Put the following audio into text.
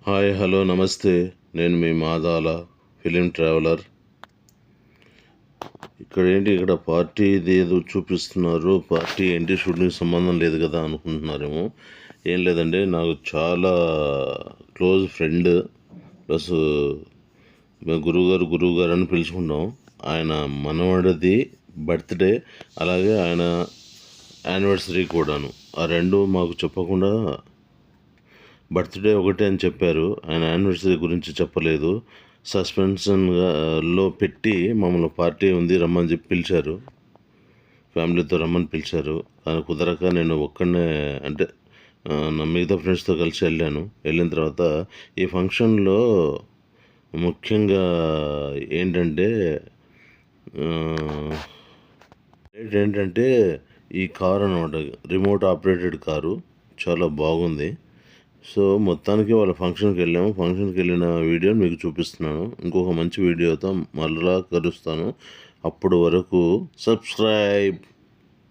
Hi hello నమస్తే. నేను మీ Madala film traveller. ఇక్కడ పార్టీది ఏదో చూపిస్తున్నారు. పార్టీ ఏంటి, షూటింగ్ సంబంధం లేదు కదా అనుకుంటున్నారేమో. ఏం లేదండి, నాకు చాలా క్లోజ్ ఫ్రెండ్ ప్లస్ మేము గురువుగారు అని పిలుచుకుంటాం. ఆయన మనవడిది బర్త్డే, అలాగే ఆయన యానివర్సరీ కూడాను. ఆ రెండు మాకు చెప్పకుండా బర్త్డే ఒకటే అని చెప్పారు, ఆయన యానివర్సరీ గురించి చెప్పలేదు. సస్పెన్షన్లో పెట్టి మమ్మల్ని పార్టీ ఉంది రమ్మని చెప్పి పిలిచారు, ఫ్యామిలీతో రమ్మని పిలిచారు. కానీ కుదరక నేను ఒక్కడనే, అంటే నా మిగతా ఫ్రెండ్స్తో కలిసి వెళ్ళిన తర్వాత ఈ ఫంక్షన్లో ముఖ్యంగా ఏంటంటే ఈ కారు అనమాట, రిమోట్ ఆపరేటెడ్ కారు, చాలా బాగుంది. సో మొత్తానికి వాళ్ళ ఫంక్షన్కి వెళ్ళాము. ఫంక్షన్కి వెళ్ళిన వీడియో మీకు చూపిస్తున్నాను. ఇంకొక మంచి వీడియోతో మళ్ళా కలుస్తాను. అప్పటి వరకు సబ్స్క్రైబ్.